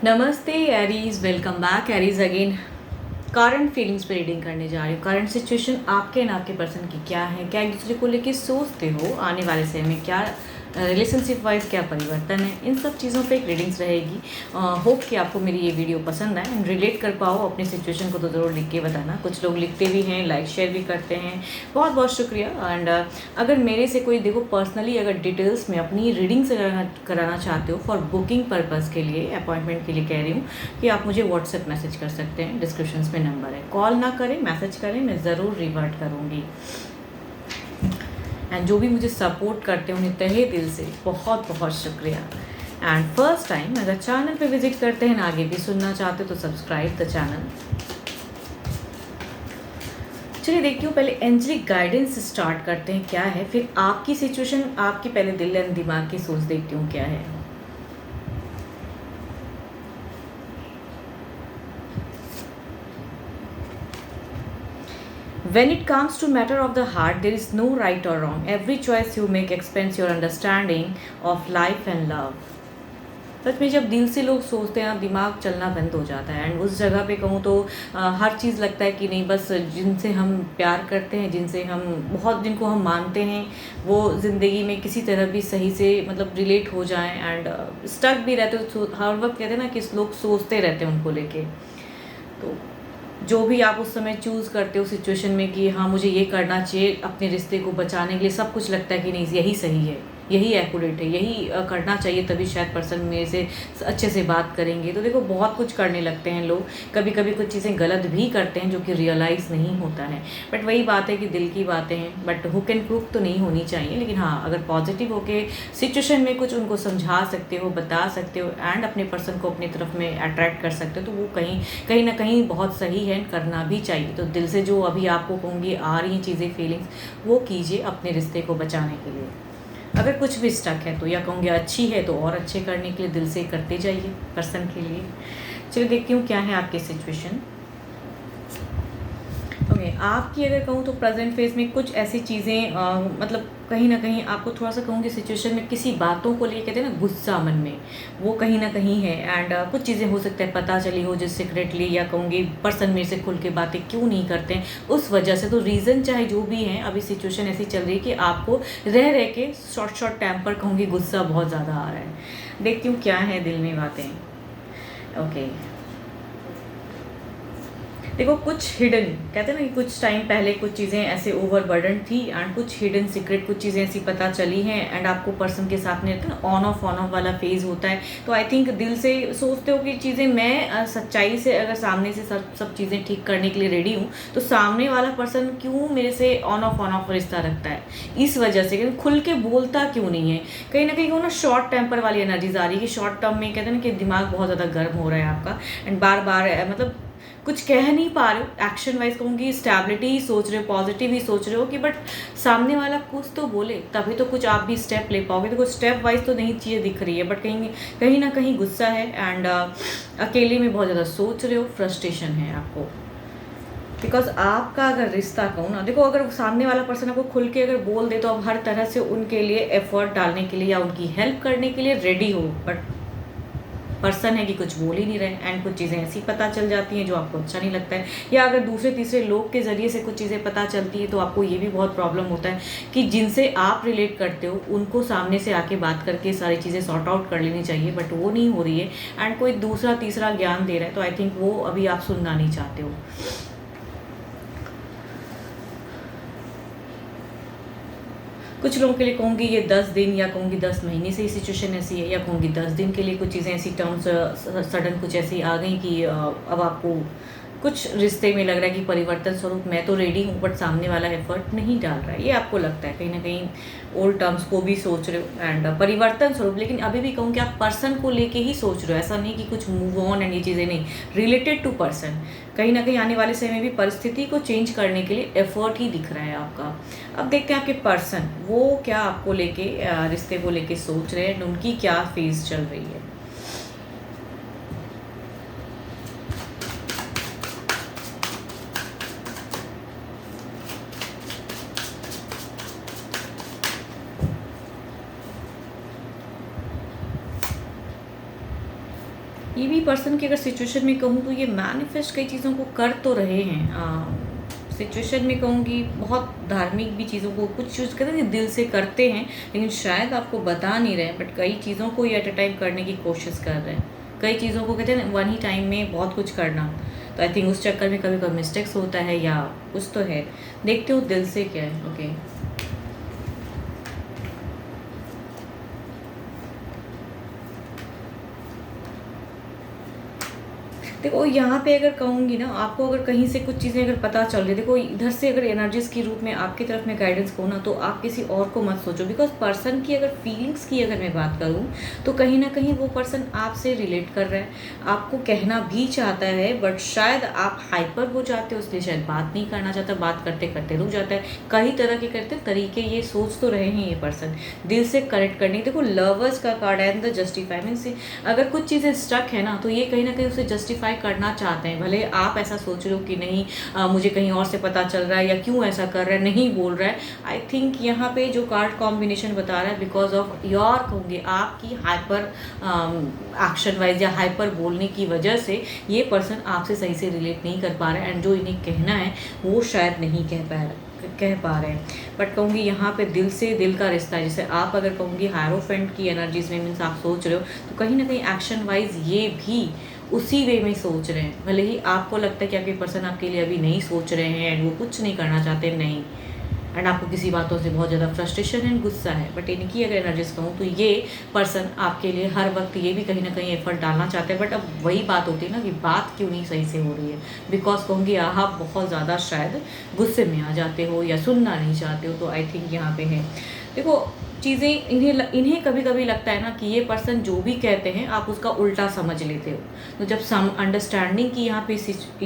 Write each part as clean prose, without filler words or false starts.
नमस्ते Aries, welcome back Aries again. Current feelings पे reading करने जा रही हूँ। करंट सिचुएशन आपके एंड आपके पर्सन की क्या है, क्या एक दूसरे को लेके सोचते हो, आने वाले समय में क्या रिलेशनशिप वाइज क्या परिवर्तन है, इन सब चीज़ों पे एक रीडिंग्स रहेगी। होप कि आपको मेरी ये वीडियो पसंद आए एंड रिलेट कर पाओ अपनी सिचुएशन को, तो ज़रूर लिख के बताना। कुछ लोग लिखते भी हैं, लाइक शेयर भी करते हैं, बहुत बहुत शुक्रिया। एंड अगर मेरे से कोई देखो पर्सनली अगर डिटेल्स में अपनी रीडिंग से कराना चाहते हो फॉर बुकिंग पर्पज़ के लिए, अपॉइंटमेंट के लिए कह रही हूँ, कि आप मुझे व्हाट्सएप मैसेज कर सकते हैं। डिस्क्रिप्शन में नंबर है, कॉल ना करें, मैसेज करें, मैं ज़रूर रिवर्ट करूँगी। एंड जो भी मुझे सपोर्ट करते हैं उन्हें तहे दिल से बहुत बहुत शुक्रिया। एंड फर्स्ट टाइम अगर चैनल पे विजिट करते हैं, आगे भी सुनना चाहते हो तो सब्सक्राइब द चैनल। चलिए देखती हूँ, पहले एंजलिक गाइडेंस स्टार्ट करते हैं क्या है, फिर आपकी सिचुएशन, आपकी पहले दिल एंड दिमाग की सोच देखती हूँ क्या है। When it comes to matter of the heart, there is no right or wrong. Every choice you make expands your understanding of life and love. सच में जब दिल से लोग सोचते हैं, दिमाग चलना बंद हो जाता है। एंड उस जगह पे कहूँ तो हर चीज़ लगता है कि नहीं, बस जिनसे हम प्यार करते हैं, जिनसे हम बहुत, जिनको हम मानते हैं, वो ज़िंदगी में किसी तरह भी सही से मतलब रिलेट हो जाएं। एंड स्टक भी रहते हो, हर वक्त कहते हैं ना कि लोग सोचते रहते हैं उनको लेके। तो जो भी आप उस समय चूज़ करते हो सिचुएशन में कि हाँ मुझे ये करना चाहिए अपने रिश्ते को बचाने के लिए, सब कुछ लगता है कि नहीं यही सही है, यही एक्यूरेट है, यही करना चाहिए, तभी शायद पर्सन मेरे से अच्छे से बात करेंगे। तो देखो बहुत कुछ करने लगते हैं लोग, कभी कभी कुछ चीज़ें गलत भी करते हैं जो कि रियलाइज़ नहीं होता है। बट वही बात है कि दिल की बातें हैं, बट हुक एंड प्रूफ तो नहीं होनी चाहिए। लेकिन हाँ, अगर पॉजिटिव होके सिचुएशन में कुछ उनको समझा सकते हो, बता सकते हो एंड अपने पर्सन को अपनी तरफ में अट्रैक्ट कर सकते हो, तो वो कहीं कहीं ना कहीं बहुत सही है, करना भी चाहिए। तो दिल से जो अभी आपको कहूँगी आ रही चीज़ें, फीलिंग्स, वो कीजिए अपने रिश्ते को बचाने के लिए। अगर कुछ भी स्टक है तो, या कहूँगी अच्छी है तो और अच्छे करने के लिए दिल से करते जाइए पर्सन के लिए। चलिए देखती हूँ क्या है आपकी सिचुएशन। ओके, आपकी अगर कहूँ तो प्रेजेंट फेज में कुछ ऐसी चीज़ें मतलब कहीं ना कहीं आपको थोड़ा सा कहूँगी सिचुएशन में किसी बातों को लेकर कहते हैं ना गुस्सा मन में, वो कहीं ना कहीं है। एंड कुछ चीज़ें हो सकता है पता चली हो जो सीक्रेटली, या कहूँगी पर्सन मेरे से खुल के बातें क्यों नहीं करते हैं, उस वजह से। तो रीज़न चाहे जो भी है, अभी सिचुएशन ऐसी चल रही है कि आपको रह रह के शॉर्ट टेम्पर कहूँगी गुस्सा बहुत ज़्यादा आ रहा है। देखती हूँ क्या है दिल में बातें। ओके, देखो कुछ हिडन, कहते हैं ना कि कुछ टाइम पहले कुछ चीज़ें ऐसे ओवरबर्डन थी एंड कुछ हिडन सीक्रेट, कुछ चीज़ें ऐसी पता चली हैं। एंड आपको पर्सन के साथ में रहते हैं ना ऑन ऑफ वाला फेज होता है। तो आई थिंक दिल से सोचते हो कि चीज़ें मैं सच्चाई से अगर सामने से सब चीज़ें ठीक करने के लिए रेडी हूँ, तो सामने वाला पर्सन क्यों मेरे से ऑन ऑफ रिश्ता रखता है, इस वजह से खुल के बोलता क्यों नहीं है। कहीं ना कहीं ना शॉर्ट टेम्पर वाली एनर्जीज आ रही है कि शॉर्ट टर्म में कहते हैं ना कि दिमाग बहुत ज़्यादा गर्म हो रहा है आपका, एंड बार बार मतलब कुछ कह नहीं पा रहे हो। एक्शन वाइज कहूँगी स्टेबिलिटी ही सोच रहे हो, पॉजिटिव ही सोच रहे हो कि बट सामने वाला कुछ तो बोले तभी तो कुछ आप भी स्टेप ले पाओगे। तो कुछ स्टेप वाइज तो नहीं चीज़ें दिख रही है, बट कहीं कहीं ना कहीं गुस्सा है। एंड अकेले में बहुत ज़्यादा सोच रहे हो, फ्रस्ट्रेशन है आपको। बिकॉज आपका अगर रिश्ता कहूँ ना, देखो अगर सामने वाला पर्सन आपको खुल के अगर बोल दे तो आप हर तरह से उनके लिए एफर्ट डालने के लिए या उनकी हेल्प करने के लिए रेडी हो। बट पर्सन है कि कुछ बोल ही नहीं रहे, एंड कुछ चीज़ें ऐसी पता चल जाती हैं जो आपको अच्छा नहीं लगता है। या अगर दूसरे तीसरे लोग के ज़रिए से कुछ चीज़ें पता चलती है तो आपको ये भी बहुत प्रॉब्लम होता है कि जिनसे आप रिलेट करते हो उनको सामने से आके बात करके सारी चीज़ें सॉर्ट आउट कर लेनी चाहिए, बट वो नहीं हो रही है। एंड कोई दूसरा तीसरा ज्ञान दे रहा है, तो आई थिंक वो अभी आप सुनना नहीं चाहते हो। कुछ लोगों के लिए कहूँगी ये 10 दिन, या कहूँगी 10 महीने से ही सिचुएशन ऐसी है, या कहूँगी 10 दिन के लिए कुछ चीज़ें ऐसी टर्म्स सडन कुछ ऐसी आ गई कि अब आपको कुछ रिश्ते में लग रहा है कि परिवर्तन स्वरूप मैं तो रेडी हूँ, बट सामने वाला एफर्ट नहीं डाल रहा है। ये आपको लगता है कहीं ना कहीं ओल्ड टर्म्स को भी सोच रहे हो एंड परिवर्तन स्वरूप। लेकिन अभी भी कहूँ कि आप पर्सन को लेके ही सोच रहे हो, ऐसा नहीं कि कुछ मूव ऑन एंड ये चीज़ें नहीं, रिलेटेड टू पर्सन। कहीं ना कहीं आने वाले समय में भी परिस्थिति को चेंज करने के लिए एफर्ट ही दिख रहा है आपका। अब देखते हैं आपके पर्सन वो क्या आपको लेके रिश्ते को लेके सोच रहे हैं, उनकी क्या फेज चल रही है। ये भी पर्सन की अगर सिचुएशन में कहूँ तो ये मैनिफेस्ट कई चीज़ों को कर तो रहे हैं। सिचुएशन में कहूँगी बहुत धार्मिक भी चीज़ों को कुछ चीज़ कहते हैं दिल से करते हैं, लेकिन शायद आपको बता नहीं रहे हैं, बट कई चीज़ों को ये एट अ टाइम करने की कोशिश कर रहे हैं। कई चीज़ों को कहते हैं वन ही टाइम में बहुत कुछ करना, तो आई थिंक उस चक्कर में कभी कभी मिस्टेक्स होता है या कुछ तो है। देखते हो दिल से क्या है। ओके, देखो यहाँ पे अगर कहूँगी ना, आपको अगर कहीं से कुछ चीज़ें अगर पता चल रही, देखो इधर से अगर एनर्जीज के रूप में आपकी तरफ में गाइडेंस को ना, तो आप किसी और को मत सोचो, बिकॉज पर्सन की अगर फीलिंग्स की अगर मैं बात करूँ तो कहीं ना कहीं वो पर्सन आपसे रिलेट कर रहा है, आपको कहना भी चाहता है, बट शायद आप हाइपर हो जाते हो, इसलिए शायद बात नहीं करना चाहता, बात करते करते रुक जाता है। कई तरह के करते तरीके ये सोच तो रहे हैं ये पर्सन दिल से कनेक्ट करने। देखो लवर्स का card and the justify means अगर कुछ चीज़ें स्टक है ना, तो ये कहीं ना कहीं उसे जस्टिफाई करना चाहते हैं। भले आप ऐसा सोच रहे हो कि नहीं मुझे कहीं और से पता चल रहा है या क्यों ऐसा कर रहा है, नहीं बोल रहा है। आई थिंक यहाँ पे जो कार्ड कॉम्बिनेशन बता रहा है बिकॉज ऑफ योर कहूँगी आपकी हाइपर एक्शन वाइज या हाइपर बोलने की वजह से ये पर्सन आपसे सही से रिलेट नहीं कर पा रहा है, एंड जो इन्हें कहना है वो शायद नहीं कह पा रहे हैं। बट कहूँगी यहाँ पे दिल से दिल का रिश्ता है। जैसे आप अगर कहूँगी हायरोफेंट की एनर्जीज में मीन्स आप सोच रहे हो, तो कहीं ना कहीं एक्शन वाइज ये भी उसी वे में सोच रहे हैं। भले ही आपको लगता है कि आपके पर्सन आपके लिए अभी नहीं सोच रहे हैं एंड वो कुछ नहीं करना चाहते, नहीं, एंड आपको किसी बातों से बहुत ज़्यादा फ्रस्ट्रेशन एंड गुस्सा है, बट इनकी अगर एनर्जीज कहूँ तो ये पर्सन आपके लिए हर वक्त ये भी कहीं ना कहीं एफर्ट डालना चाहते हैं। बट अब वही बात होती है ना कि बात क्यों नहीं सही से हो रही है, बिकॉज कहूँगी आप बहुत ज़्यादा शायद गुस्से में आ जाते हो या सुनना नहीं चाहते हो। तो आई थिंक यहाँ पे है, देखो चीज़ें इन्हें कभी कभी लगता है ना कि ये पर्सन जो भी कहते हैं आप उसका उल्टा समझ लेते हो। तो जब सम अंडरस्टैंडिंग की यहाँ पे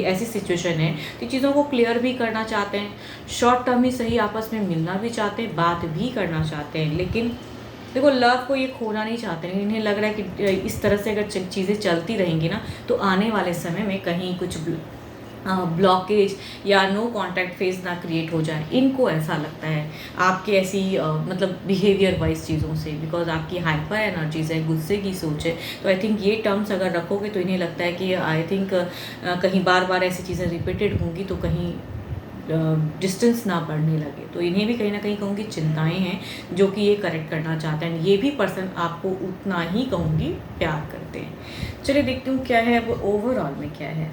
ऐसी सिचुएशन है तो चीज़ों को क्लियर भी करना चाहते हैं, शॉर्ट टर्म ही सही आपस में मिलना भी चाहते हैं, बात भी करना चाहते हैं, लेकिन देखो लव को ये खोना नहीं चाहते हैं। इन्हें लग रहा है कि इस तरह से अगर चीज़ें चलती रहेंगी ना, तो आने वाले समय में कहीं कुछ ब्लॉकेज या नो कांटेक्ट फेज ना क्रिएट हो जाए। इनको ऐसा लगता है आपकी ऐसी मतलब बिहेवियर वाइज चीज़ों से, बिकॉज आपकी हाइपर एनर्जीज है, गुस्से की सोच है। तो आई थिंक ये टर्म्स अगर रखोगे तो इन्हें लगता है कि आई थिंक कहीं बार बार ऐसी चीज़ें रिपीटेड होंगी तो कहीं डिस्टेंस ना बढ़ने लगे। तो इन्हें भी कहीं ना कहीं कहूँगी चिंताएं हैं जो कि ये करेक्ट करना चाहते हैं। ये भी पर्सन आपको उतना ही कहूँगी प्यार करते हैं। चलिए देखती हूँ क्या है वो ओवरऑल में क्या है।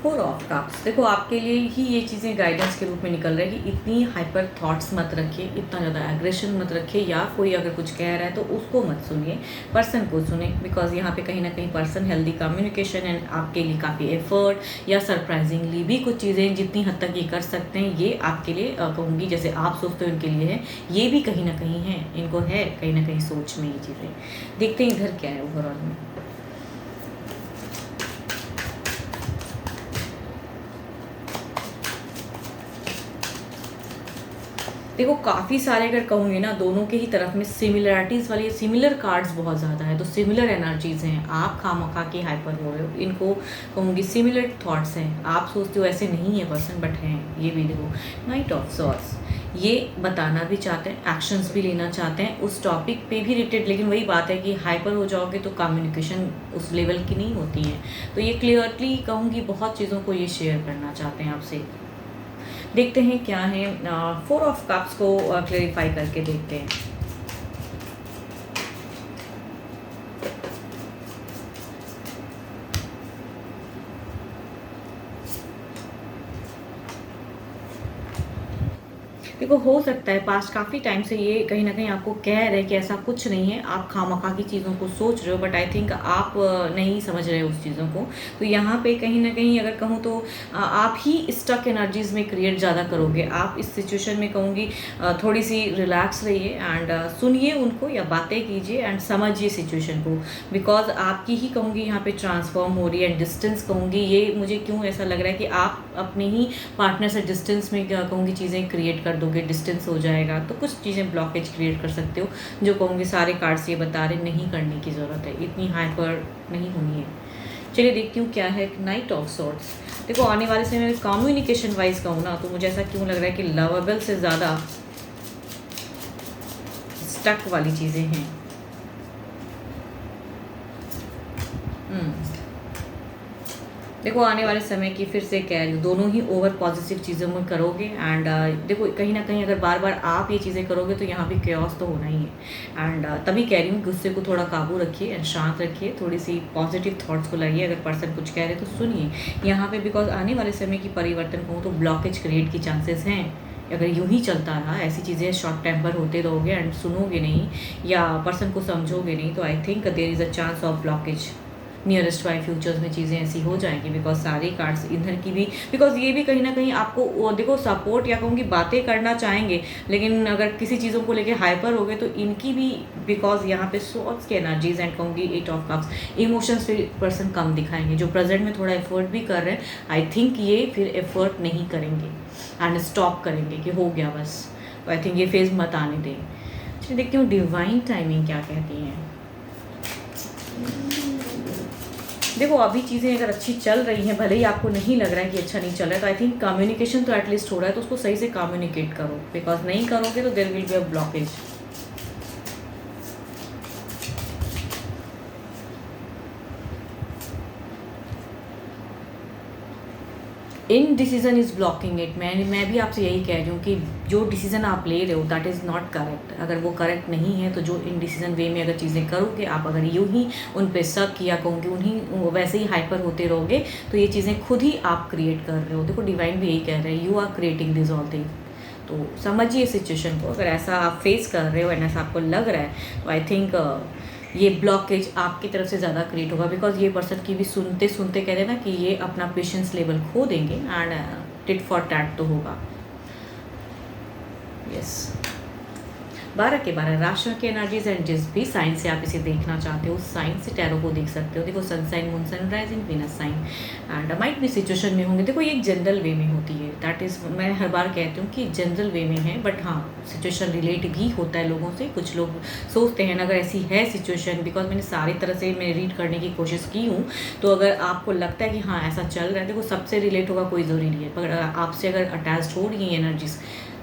फोर ऑफ कप्स, देखो आपके लिए ही ये चीज़ें गाइडेंस के रूप में निकल रही है कि इतनी हाइपर थॉट्स मत रखिए, इतना ज़्यादा एग्रेशन मत रखिए, या कोई अगर कुछ कह रहा है तो उसको मत सुनिए, पर्सन को सुने। बिकॉज यहाँ पे कहीं ना कहीं पर्सन हेल्दी कम्युनिकेशन एंड आपके लिए काफ़ी एफर्ट या सरप्राइजिंगली भी कुछ चीज़ें जितनी हद तक ये कर सकते हैं ये आपके लिए कहूँगी जैसे आप सोचते हो इनके लिए है, ये भी कहीं ना कहीं है, इनको है कहीं ना कहीं सोच में ये चीज़ें। देखते हैं इधर क्या है ओवरऑल में। देखो काफ़ी सारे अगर कहूँगी ना दोनों के ही तरफ में सिमिलरिटीज़ वाली सिमिलर कार्ड्स बहुत ज़्यादा है, तो सिमिलर एनर्जीज़ हैं। आप खामखा के हाइपर हो रहे हो, इनको कहूँगी सिमिलर थॉट्स हैं। आप सोचते हो ऐसे नहीं है पर्सन, बट हैं ये भी। देखो नाइट ऑफ सॉर्ड्स, ये बताना भी चाहते हैं, एक्शंस भी लेना चाहते हैं उस टॉपिक पे भी रिलेटेड, लेकिन वही बात है कि हाइपर हो जाओगे तो कम्युनिकेशन उस लेवल की नहीं होती है। तो ये क्लियरली कहूँगी बहुत चीज़ों को ये शेयर करना चाहते हैं आपसे। देखते हैं क्या है, फोर ऑफ कप्स को क्लेरिफाई करके देखते हैं। देखो हो सकता है पास्ट काफ़ी टाइम से ये कहीं ना कहीं आपको कह रहे हैं कि ऐसा कुछ नहीं है, आप खामखा की चीज़ों को सोच रहे हो, बट आई थिंक आप नहीं समझ रहे हो उस चीज़ों को। तो यहाँ पे कहीं ना कहीं अगर कहूँ तो आप ही स्टक एनर्जीज में क्रिएट ज़्यादा करोगे। आप इस सिचुएशन में कहूँगी थोड़ी सी रिलैक्स रहिए एंड सुनिए उनको या बातें कीजिए एंड समझिए सिचुएशन को, बिकॉज आपकी ही कहूँगी यहाँ पे ट्रांसफॉर्म हो रही है। एंड डिस्टेंस कहूँगी ये मुझे क्यों ऐसा लग रहा है कि आप अपने ही पार्टनर से डिस्टेंस में कहूँगी चीज़ें क्रिएट कर दोगे, डिस्टेंस हो जाएगा, तो कुछ चीज़ें ब्लॉकेज क्रिएट कर सकते हो, जो कहूँगी सारे कार्ड्स ये बता रहे नहीं करने की ज़रूरत है, इतनी हाइपर नहीं होनी है। चलिए देखती हूँ क्या है नाइट ऑफ सॉर्ट्स। देखो आने वाले समय में कम्युनिकेशन वाइज कहूँ ना तो मुझे ऐसा क्यों लग रहा है कि लवेबल से ज़्यादा स्टक वाली चीज़ें हैं। देखो आने वाले समय की फिर से कह रही हूँ, दोनों ही ओवर पॉजिटिव चीज़ों में करोगे एंड देखो कहीं ना कहीं अगर बार बार आप ये चीज़ें करोगे तो यहाँ भी क्योस तो होना ही है। एंड तभी कह रही हूँ गुस्से को थोड़ा काबू रखिए एंड शांत रखिए, थोड़ी सी पॉजिटिव थॉट्स को लाइए। अगर पर्सन कुछ कह रहे तो सुनिए यहाँ पे, बिकॉज आने वाले समय की परिवर्तन कहूँ तो ब्लॉकेज क्रिएट की चांसेस हैं। अगर यूं ही चलता रहा, ऐसी चीज़ें शॉर्ट टेम्पर होते रहोगे एंड सुनोगे नहीं या पर्सन को समझोगे नहीं, तो I think there is a chance of blockage. Nearest by futures में चीज़ें ऐसी हो जाएंगी, बिकॉज सारी कार्ड्स इधर की भी, बिकॉज ये भी कहीं ना कहीं आपको देखो सपोर्ट या कहूँगी बातें करना चाहेंगे, लेकिन अगर किसी चीज़ों को लेके हाइपर हो गए तो इनकी भी, बिकॉज यहाँ पे सोर्ट्स की एनर्जीज एंड कहूँगी 8 ऑफ कप्स, इमोशंस पे पर्सन कम दिखाएंगे। जो प्रेजेंट में थोड़ा एफर्ट भी कर रहे हैं, आई थिंक ये फिर एफर्ट नहीं करेंगे एंड स्टॉप करेंगे कि हो गया बस। तो आई थिंक ये फेज मत आने दें। चलिए देखती हूँ डिवाइन टाइमिंग क्या कहती हैं। देखो अभी चीज़ें अगर अच्छी चल रही हैं, भले ही आपको नहीं लग रहा है कि अच्छा नहीं चल रहा है, तो आई थिंक कम्युनिकेशन तो एटलीस्ट हो रहा है, तो उसको सही से कम्युनिकेट करो, बिकॉज नहीं करोगे तो there will be a blockage. In decision is blocking it. मैं भी आपसे यही कह रही हूँ कि जो डिसीज़न आप ले रहे हो दैट इज़ नॉट करेक्ट। अगर वो करेक्ट नहीं है तो जो इन डिसीजन वे में अगर चीज़ें करोगे आप, अगर यूँ ही उन पे शक या कहूँगी उन्हीं वैसे ही हाइपर होते रहोगे, तो ये चीज़ें खुद ही आप क्रिएट कर रहे हो। देखो डिवाइन भी यही कह रहे हैं, you are creating this all thing. तो समझिए सिचुएशन को। अगर ऐसा आप फेस कर रहे हो एंड ऐसा आपको लग रहा है तो आई थिंक ये ब्लॉकेज आपकी तरफ से ज़्यादा क्रिएट होगा, बिकॉज ये पर्सन की भी सुनते सुनते कह देना कि ये अपना पेशेंस लेवल खो देंगे एंड टिट फॉर टैट तो होगा। यस 12 के 12 राशि के एनर्जीज एंड जिस भी साइन से आप इसे देखना चाहते हो उस साइन से टैरो को देख सकते हो। देखो sun sign, moon sign, rising, Venus sign and might भी सिचुएशन में होंगे। देखो ये एक जनरल वे में होती है, दैट इज़ मैं हर बार कहती हूँ कि जनरल वे में है, बट हाँ सिचुएशन रिलेट भी होता है लोगों से। कुछ लोग सोचते हैं अगर ऐसी है सिचुएशन, बिकॉज मैंने सारी तरह से मैं रीड करने की कोशिश की हूँ, तो अगर आपको लगता है कि हाँ ऐसा चल रहा है, देखो सबसे रिलेट होगा कोई ज़रूरी नहीं है, पर आपसे अगर अटैच हो रही है एनर्जीज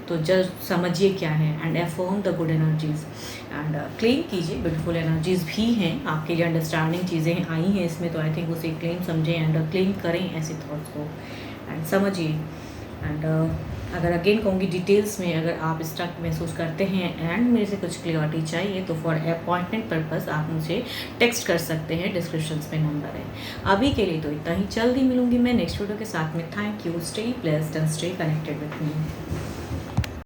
तो जस्ट समझिए क्या है and affirm the good energies and claim कीजिए। ब्यूटीफुल एनर्जीज भी हैं आपके लिए, अंडरस्टैंडिंग चीज़ें आई हैं इसमें, तो आई थिंक उसे क्लेम समझें एंड क्लेम करें ऐसे थॉट्स को एंड समझिए। एंड अगर अगेन कहूँगी डिटेल्स में अगर आप स्टक महसूस करते हैं एंड मेरे से कुछ क्लियरिटी चाहिए तो फॉर अपॉइंटमेंट पर्पस आप मुझे टेक्स्ट कर सकते हैं, डिस्क्रिप्शन में नंबर है। अभी के लिए तो इतना ही, जल्दी मिलूंगी मैं नेक्स्ट वीडियो के साथ में। Thank you, stay blessed and stay connected with me.